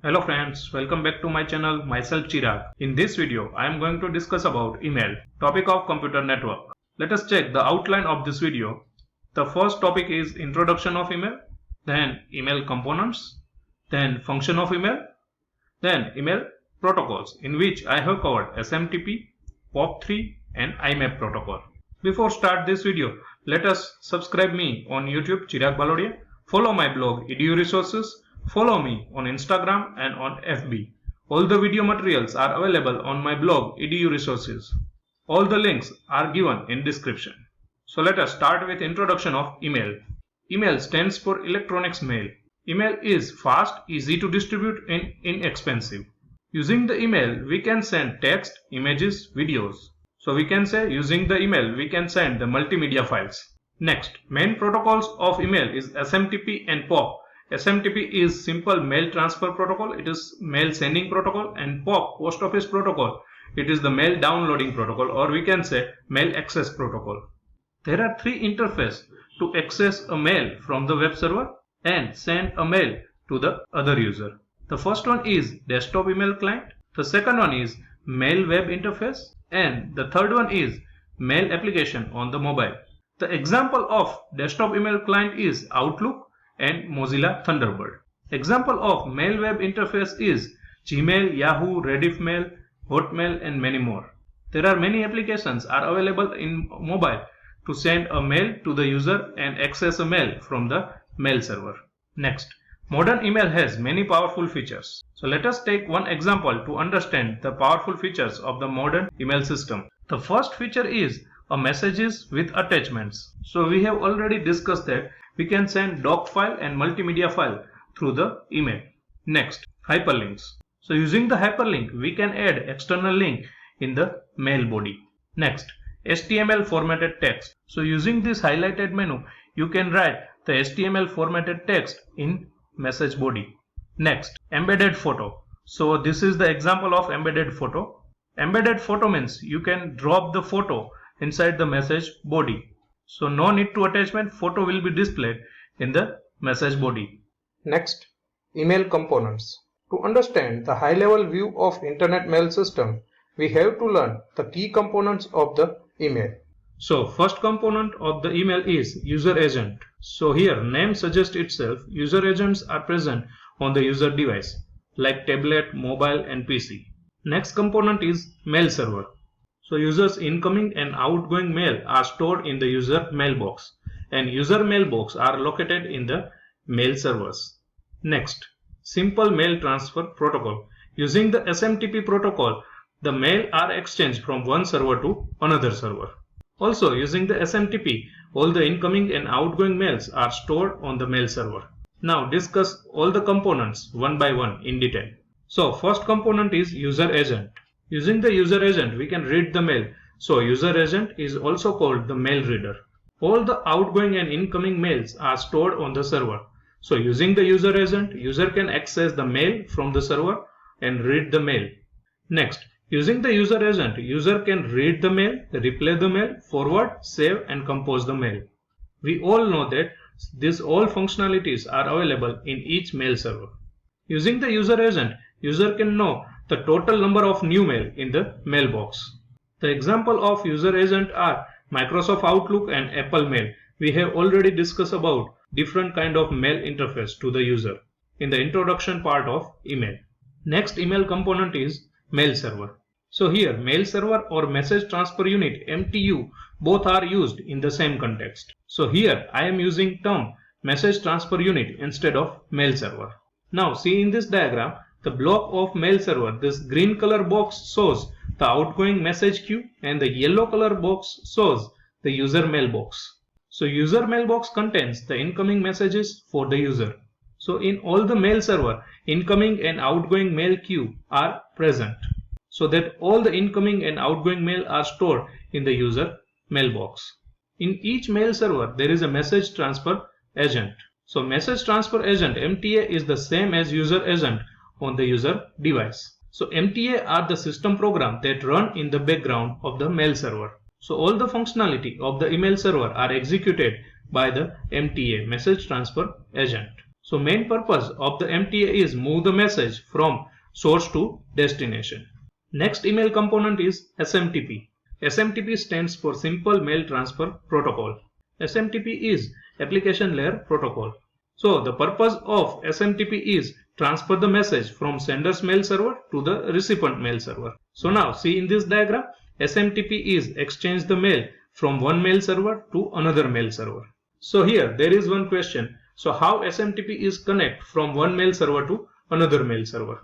Hello friends, welcome back to my channel, myself Chirag. In this video, I am going to discuss about email, topic of computer network. Let us check the outline of this video. The first topic is introduction of email, then email components, then function of email, then email protocols, in which I have covered SMTP, POP3 and IMAP protocol. Before start this video, let us subscribe me on YouTube Chirag Bhalodia, follow my blog Edu Resources, follow me on Instagram and on FB. All the video materials are available on my blog Edu Resources. All the links are given in description. So let us start with introduction of email. Email stands for electronics mail. Email is fast, easy to distribute and inexpensive. Using the email, we can send text, images, videos. So we can say using the email, we can send the multimedia files. Next, main protocols of email is SMTP and POP. SMTP is simple mail transfer protocol, it is mail sending protocol, and POP, post office protocol, it is the mail downloading protocol, or we can say mail access protocol. There are three interfaces to access a mail from the web server and send a mail to the other user. The first one is desktop email client, the second one is mail web interface, and the third one is mail application on the mobile. The example of desktop email client is Outlook and Mozilla Thunderbird. Example of mail web interface is Gmail, Yahoo, Rediffmail, Hotmail and many more. There are many applications are available in mobile to send a mail to the user and access a mail from the mail server. Next, modern email has many powerful features. So let us take one example to understand the powerful features of the modern email system. The first feature is a messages with attachments. So we have already discussed that we can send doc file and multimedia file through the email. Next, hyperlinks. So using the hyperlink, we can add external link in the mail body. Next, HTML formatted text. So using this highlighted menu, you can write the HTML formatted text in message body. Next, embedded photo. So this is the example of embedded photo. Embedded photo means you can drop the photo inside the message body. So no need to attachment, photo will be displayed in the message body. Next, email components. To understand the high-level view of internet mail system, we have to learn the key components of the email. So first component of the email is user agent. So here name suggests itself, user agents are present on the user device like tablet, mobile and PC. Next component is mail server. So users incoming and outgoing mail are stored in the user mailbox and user mailbox are located in the mail servers. Next, simple mail transfer protocol. Using the SMTP protocol, the mail are exchanged from one server to another server. Also using the SMTP, all the incoming and outgoing mails are stored on the mail server. Now discuss all the components one by one in detail. So first component is user agent. Using the user agent, we can read the mail. So user agent is also called the mail reader. All the outgoing and incoming mails are stored on the server. So using the user agent, user can access the mail from the server and read the mail. Next, using the user agent, user can read the mail, replay the mail, forward, save and compose the mail. We all know that these all functionalities are available in each mail server. Using the user agent, user can know the total number of new mail in the mailbox. The example of user agent are Microsoft Outlook and Apple Mail. We have already discussed about different kind of mail interface to the user in the introduction part of email. Next email component is mail server. So here mail server or message transfer unit MTU both are used in the same context. So here I am using term message transfer unit instead of mail server. Now see in this diagram, the block of mail server, this green color box shows the outgoing message queue and the yellow color box shows the user mailbox. So user mailbox contains the incoming messages for the user. So in all the mail server, incoming and outgoing mail queue are present, so that all the incoming and outgoing mail are stored in the user mailbox. In each mail server, there is a message transfer agent. So message transfer agent MTA is the same as user agent on the user device. So MTA are the system program that run in the background of the mail server. So all the functionality of the email server are executed by the MTA, message transfer agent. So main purpose of the MTA is move the message from source to destination. Next email component is SMTP. SMTP stands for Simple Mail Transfer Protocol. SMTP is Application Layer Protocol. So the purpose of SMTP is transfer the message from sender's mail server to the recipient mail server. So now see in this diagram, SMTP is exchange the mail from one mail server to another mail server. So here there is one question. So how SMTP is connect from one mail server to another mail server?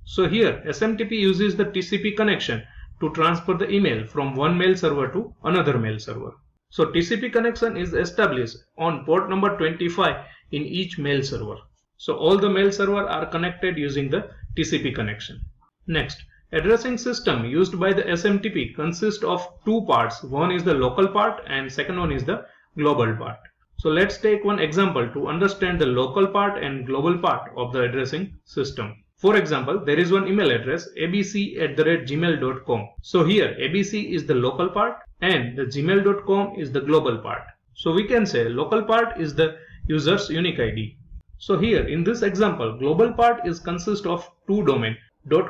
So here SMTP uses the TCP connection to transfer the email from one mail server to another mail server. So TCP connection is established on port number 25 in each mail server. So all the mail server are connected using the TCP connection. Next, addressing system used by the SMTP consists of two parts. One is the local part and second one is the global part. So let's take one example to understand the local part and global part of the addressing system. For example, there is one email address abc@gmail.com. So here abc is the local part and the gmail.com is the global part. So we can say local part is the user's unique ID. So here in this example, global part is consist of two domain.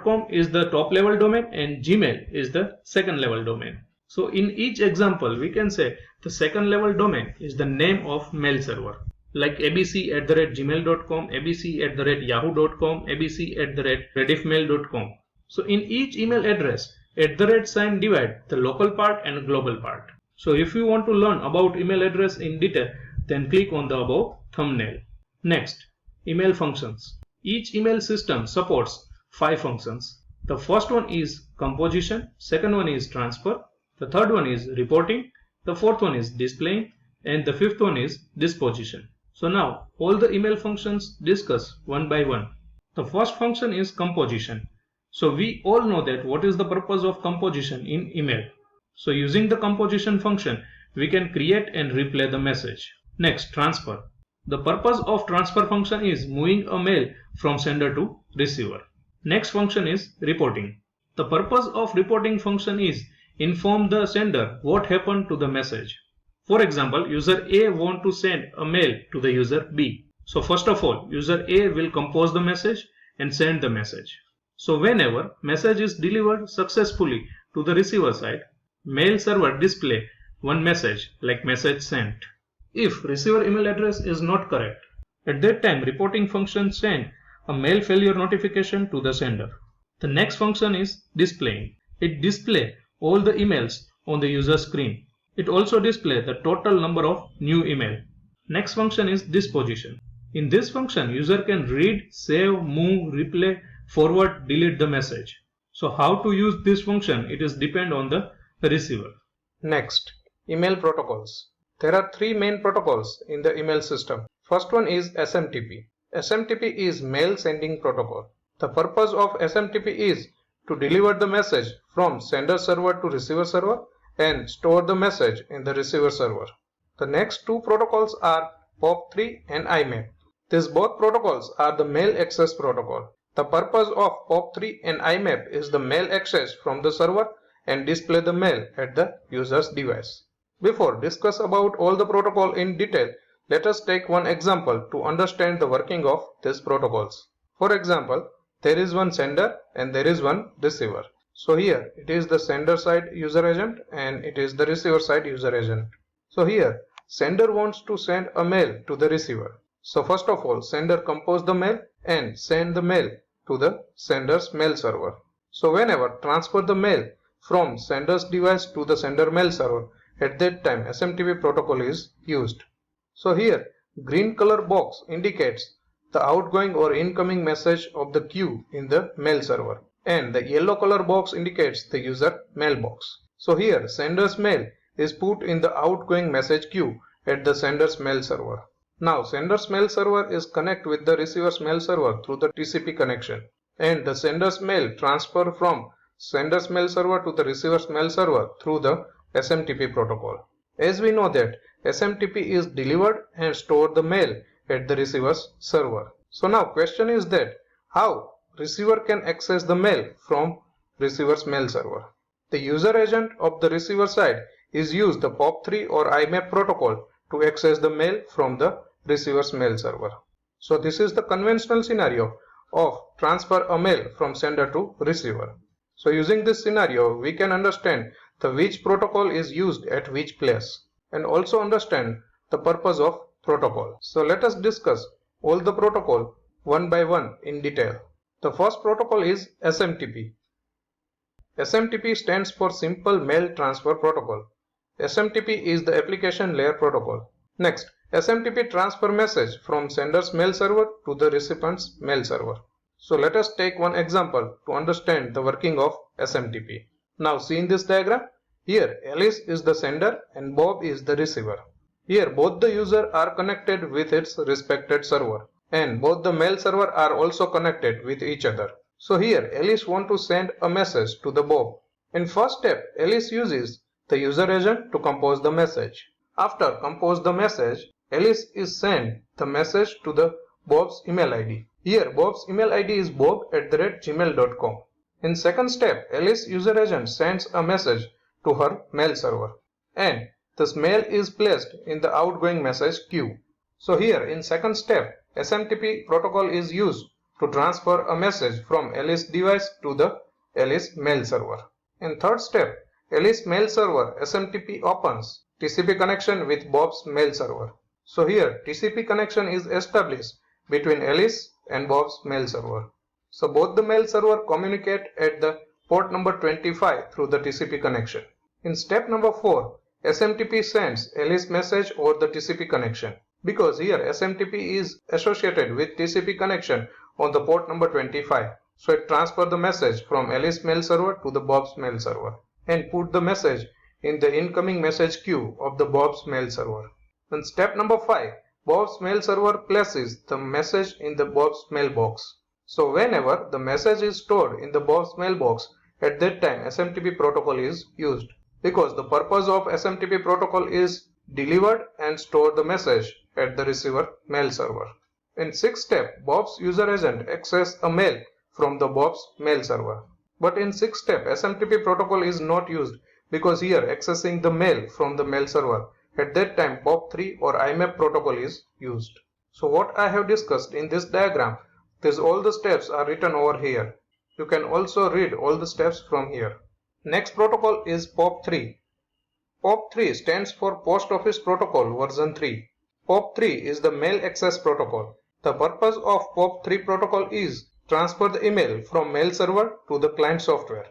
.com is the top level domain and Gmail is the second level domain. So in each example, we can say the second level domain is the name of mail server, like abc@gmail.com, abc@yahoo.com, abc@rediffmail.com. So in each email address, @ divide the local part and global part. So if you want to learn about email address in detail, then click on the above thumbnail. Next, email functions. Each email system supports 5 functions. The first one is composition, second one is transfer, the third one is reporting, the fourth one is displaying, and the fifth one is disposition. So now all the email functions discuss one by one. The first function is composition. So we all know that what is the purpose of composition in email. So using the composition function, we can create and replay the message. Next, transfer. The purpose of transfer function is moving a mail from sender to receiver. Next function is reporting. The purpose of reporting function is inform the sender what happened to the message. For example, user A want to send a mail to the user B. So first of all, user A will compose the message and send the message. So whenever message is delivered successfully to the receiver side, mail server display one message like message sent. If receiver email address is not correct, at that time reporting function send a mail failure notification to the sender. The next function is displaying. It displays all the emails on the user screen. It also displays the total number of new email. Next function is disposition. In this function, user can read, save, move, replay, forward, delete the message. So how to use this function, it is depend on the receiver. Next, email protocols. There are 3 main protocols in the email system. First one is SMTP. SMTP is mail sending protocol. The purpose of SMTP is to deliver the message from sender server to receiver server and store the message in the receiver server. The next 2 protocols are POP3 and IMAP. These both protocols are the mail access protocol. The purpose of POP3 and IMAP is the mail access from the server and display the mail at the user's device. Before discuss about all the protocol in detail, let us take one example to understand the working of these protocols. For example, there is one sender and there is one receiver. So here it is the sender side user agent and it is the receiver side user agent. So here sender wants to send a mail to the receiver. So first of all, sender compose the mail and send the mail to the sender's mail server. So whenever transfer the mail from sender's device to the sender mail server, at that time SMTP protocol is used. So here green color box indicates the outgoing or incoming message of the queue in the mail server and the yellow color box indicates the user mailbox. So here sender's mail is put in the outgoing message queue at the sender's mail server. Now sender's mail server is connect with the receiver's mail server through the TCP connection and the sender's mail transfer from sender's mail server to the receiver's mail server through the SMTP protocol. As we know that SMTP is delivered and store the mail at the receiver's server. So now question is that how receiver can access the mail from receiver's mail server. The user agent of the receiver side is use the POP3 or IMAP protocol to access the mail from the receiver's mail server. So this is the conventional scenario of transfer a mail from sender to receiver. So using this scenario, we can understand the which protocol is used at which place and also understand the purpose of protocol. So let us discuss all the protocol one by one in detail. The first protocol is SMTP. SMTP stands for Simple Mail Transfer Protocol. SMTP is the application layer protocol. Next, SMTP transfer message from sender's mail server to the recipient's mail server. So let us take one example to understand the working of SMTP. Now see in this diagram, here Alice is the sender and Bob is the receiver. Here both the user are connected with its respected server and both the mail server are also connected with each other. So here Alice wants to send a message to the Bob. In first step, Alice uses the user agent to compose the message. After compose the message, Alice is send the message to the Bob's email ID. Here Bob's email ID is bob@gmail.com. In second step, Alice user agent sends a message to her mail server and this mail is placed in the outgoing message queue. So here in second step, SMTP protocol is used to transfer a message from Alice device to the Alice mail server. In third step, Alice mail server SMTP opens TCP connection with Bob's mail server. So here TCP connection is established between Alice and Bob's mail server. So both the mail server communicate at the port number 25 through the TCP connection. In step number 4, SMTP sends Alice message over the TCP connection. Because here SMTP is associated with TCP connection on the port number 25. So it transfers the message from Alice mail server to the Bob's mail server and put the message in the incoming message queue of the Bob's mail server. In step number 5, Bob's mail server places the message in the Bob's mailbox. So whenever the message is stored in the Bob's mailbox, at that time SMTP protocol is used. Because the purpose of SMTP protocol is delivered and store the message at the receiver mail server. In sixth step, Bob's user agent access a mail from the Bob's mail server. But in sixth step, SMTP protocol is not used because here accessing the mail from the mail server, at that time POP3 or IMAP protocol is used. So what I have discussed in this diagram, all the steps are written over here. You can also read all the steps from here. Next protocol is POP3. POP3 stands for Post Office Protocol version 3. POP3 is the mail access protocol. The purpose of POP3 protocol is transfer the email from mail server to the client software.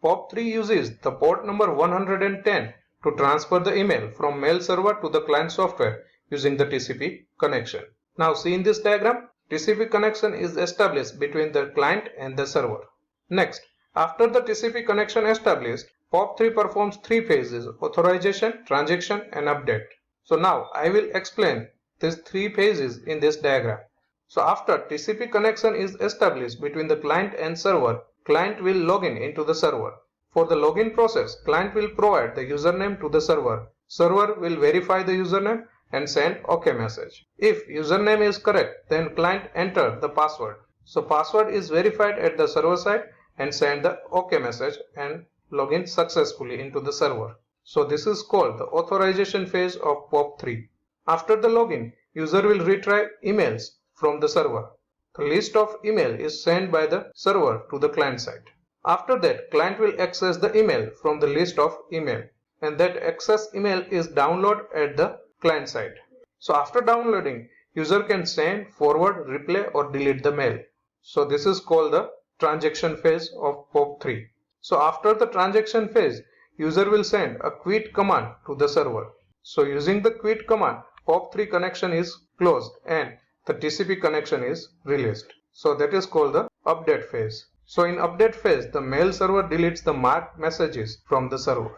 POP3 uses the port number 110 to transfer the email from mail server to the client software using the TCP connection. Now see in this diagram, TCP connection is established between the client and the server. Next, after the TCP connection established, POP3 performs three phases: authorization, transaction and update. So now I will explain these three phases in this diagram. So after TCP connection is established between the client and server, client will log in into the server. For the login process, client will provide the username to the server. Server will verify the username and send OK message. If username is correct, then client enter the password. So password is verified at the server side and send the OK message and login successfully into the server. So this is called the authorization phase of POP3. After the login, user will retrieve emails from the server. The list of email is sent by the server to the client side. After that, client will access the email from the list of email, and that access email is downloaded at the client side. So after downloading, user can send, forward, reply or delete the mail. So this is called the transaction phase of POP3. So after the transaction phase, user will send a quit command to the server. So using the quit command, POP3 connection is closed and the TCP connection is released. So that is called the update phase. So in update phase, the mail server deletes the marked messages from the server.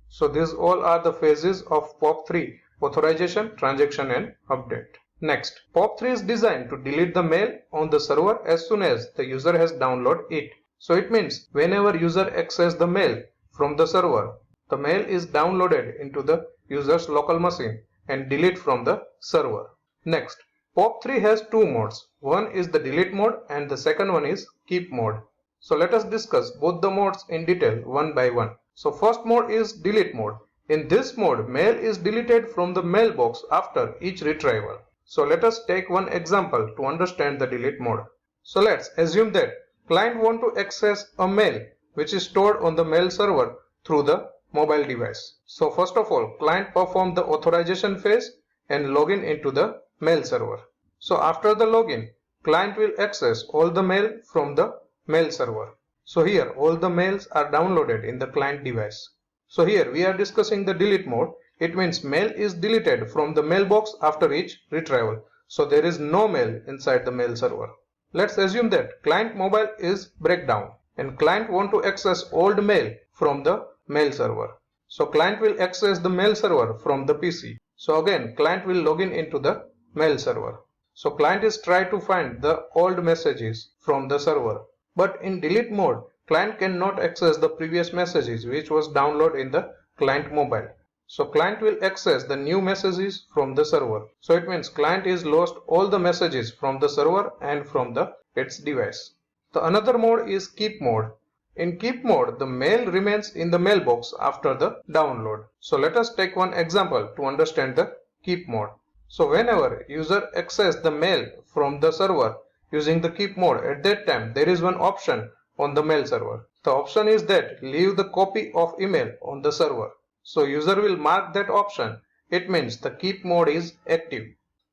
So these all are the phases of POP3: authorization, transaction and update. Next, POP3 is designed to delete the mail on the server as soon as the user has downloaded it. So it means whenever user accesses the mail from the server, the mail is downloaded into the user's local machine and delete from the server. Next, POP3 has two modes. One is the delete mode and the second one is keep mode. So let us discuss both the modes in detail one by one. So first mode is delete mode. In this mode, mail is deleted from the mailbox after each retrieval. So let us take one example to understand the delete mode. So let's assume that client want to access a mail which is stored on the mail server through the mobile device. So first of all, client perform the authorization phase and login into the mail server. So after the login, client will access all the mail from the mail server. So here all the mails are downloaded in the client device. So here we are discussing the delete mode. It means mail is deleted from the mailbox after each retrieval. So there is no mail inside the mail server. Let's assume that client mobile is breakdown and client want to access old mail from the mail server. So client will access the mail server from the PC. So again client will login into the mail server. So client is trying to find the old messages from the server. But in delete mode, client cannot access the previous messages which was downloaded in the client mobile. So client will access the new messages from the server. So it means client is lost all the messages from the server and from its device. The another mode is keep mode. In keep mode, the mail remains in the mailbox after the download. So let us take one example to understand the keep mode. So whenever user access the mail from the server using the keep mode, at that time there is one option on the mail server. The option is that leave the copy of email on the server. So user will mark that option. It means the keep mode is active.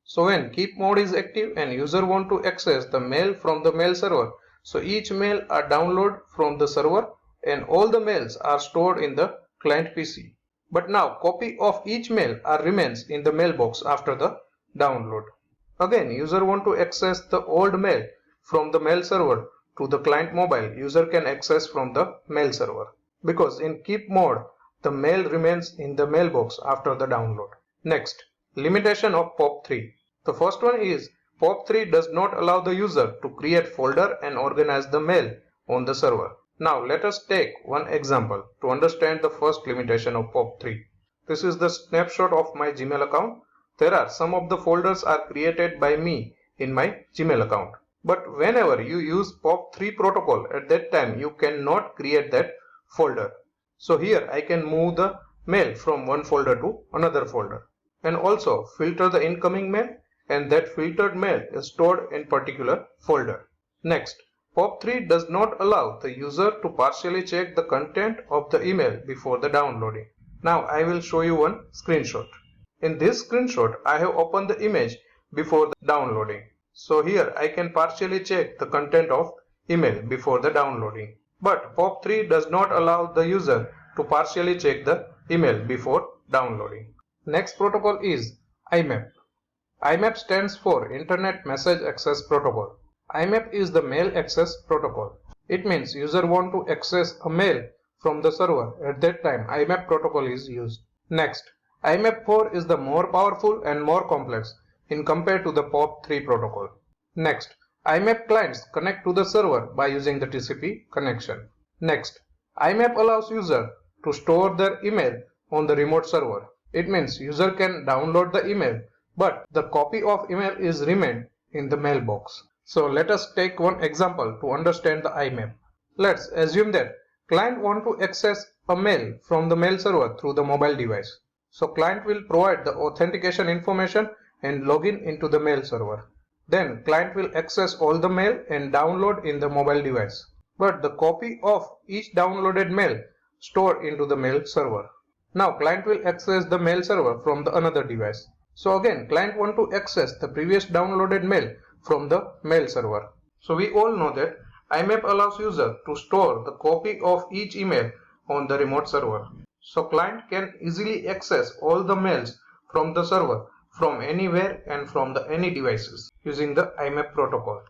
So when keep mode is active and user want to access the mail from the mail server, so each mail are downloaded from the server and all the mails are stored in the client PC. But now copy of each mail remains in the mailbox after the download. Again, user want to access the old mail from the mail server to the client mobile. User can access from the mail server because in keep mode the mail remains in the mailbox after the download. Next, limitation of POP3. The first one is POP3 does not allow the user to create folder and organize the mail on the server. Now let us take one example to understand the first limitation of POP3. This is the snapshot of my Gmail account. There are some of the folders are created by me in my Gmail account. But whenever you use POP3 protocol, at that time you cannot create that folder. So here I can move the mail from one folder to another folder and also filter the incoming mail, and that filtered mail is stored in particular folder. Next, POP3 does not allow the user to partially check the content of the email before the downloading. Now I will show you one screenshot. In this screenshot, I have opened the image before the downloading. So here I can partially check the content of email before the downloading. But POP3 does not allow the user to partially check the email before downloading. Next protocol is IMAP. IMAP stands for Internet Message Access Protocol. IMAP is the mail access protocol. It means user want to access a mail from the server. At that time, IMAP protocol is used. Next, IMAP 4 is the more powerful and more complex in compared to the POP3 protocol. Next, IMAP clients connect to the server by using the TCP connection. Next, IMAP allows user to store their email on the remote server. It means user can download the email, but the copy of email is remained in the mailbox. So let us take one example to understand the IMAP. Let's assume that client want to access a mail from the mail server through the mobile device. So client will provide the authentication information and login into the mail server. Then client will access all the mail and download in the mobile device. But the copy of each downloaded mail stored into the mail server. Now client will access the mail server from the another device. So again client want to access the previous downloaded mail from the mail server. So we all know that IMAP allows user to store the copy of each email on the remote server. So client can easily access all the mails from the server from anywhere and from the any devices using the IMAP protocol.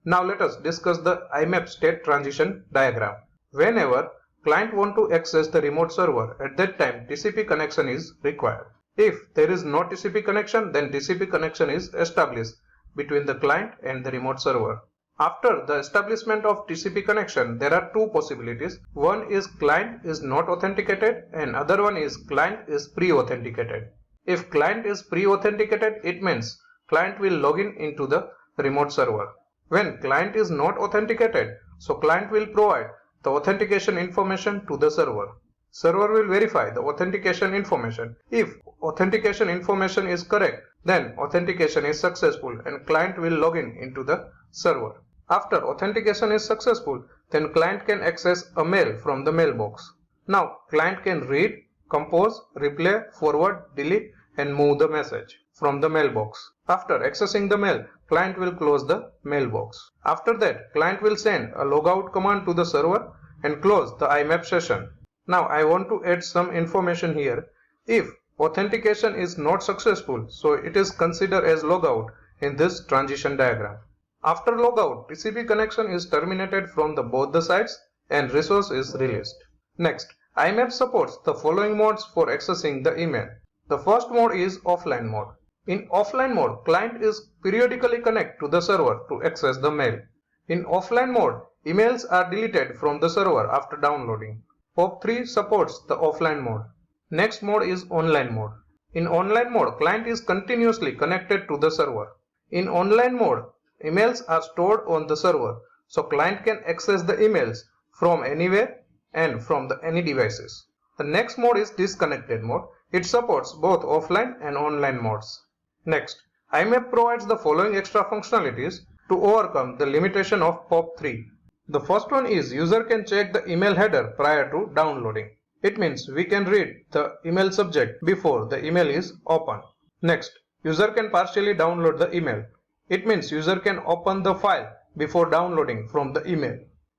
Now let us discuss the IMAP state transition diagram. Whenever client want to access the remote server, at that time TCP connection is required. If there is no TCP connection, then TCP connection is established between the client and the remote server. After the establishment of TCP connection, there are two possibilities. One is client is not authenticated and other one is client is pre-authenticated. If client is pre-authenticated, it means client will log in into the remote server. When client is not authenticated, so client will provide the authentication information to the server. Server will verify the authentication information. If authentication information is correct, Then authentication is successful and client will log in into the server. After authentication is successful, then client can access a mail from the mailbox. Now client can read, compose, replay, forward, delete and move the message from the mailbox. After accessing the mail, client will close the mailbox. After that, client will send a logout command to the server and close the IMAP session. Now I want to add some information here. If authentication is not successful, so it is considered as logout in this transition diagram. After logout, TCP connection is terminated from both the sides and resource is released. Next, IMAP supports the following modes for accessing the email. The first mode is offline mode. In offline mode, client is periodically connected to the server to access the mail. In offline mode, emails are deleted from the server after downloading. POP3 supports the offline mode. Next mode is online mode. In online mode, client is continuously connected to the server. In online mode, emails are stored on the server, so client can access the emails from anywhere and from any devices. The next mode is disconnected mode. It supports both offline and online modes. Next, IMAP provides the following extra functionalities to overcome the limitation of POP3. The first one is user can check the email header prior to downloading. It means we can read the email subject before the email is open. Next, user can partially download the email. It means user can open the file before downloading from the email.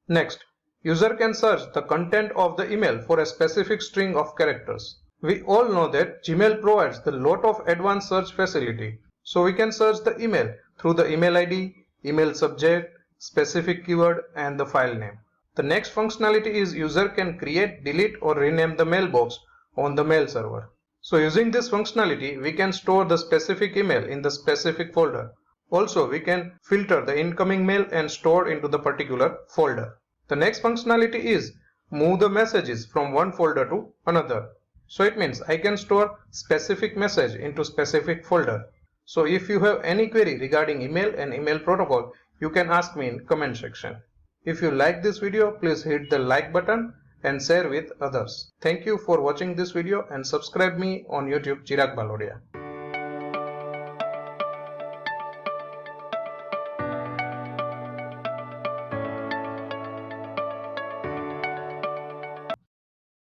Next, user can search the content of the email for a specific string of characters. We all know that Gmail provides a lot of advanced search facility. So we can search the email through the email ID, email subject, specific keyword and the file name. The next functionality is user can create, delete or rename the mailbox on the mail server. So using this functionality, we can store the specific email in the specific folder. Also, we can filter the incoming mail and store into the particular folder. The next functionality is move the messages from one folder to another. So it means I can store specific message into specific folder. So if you have any query regarding email and email protocol, you can ask me in comment section. If you like this video, please hit the like button and share with others. Thank you for watching this video and subscribe me on YouTube Chirag Bhalodia.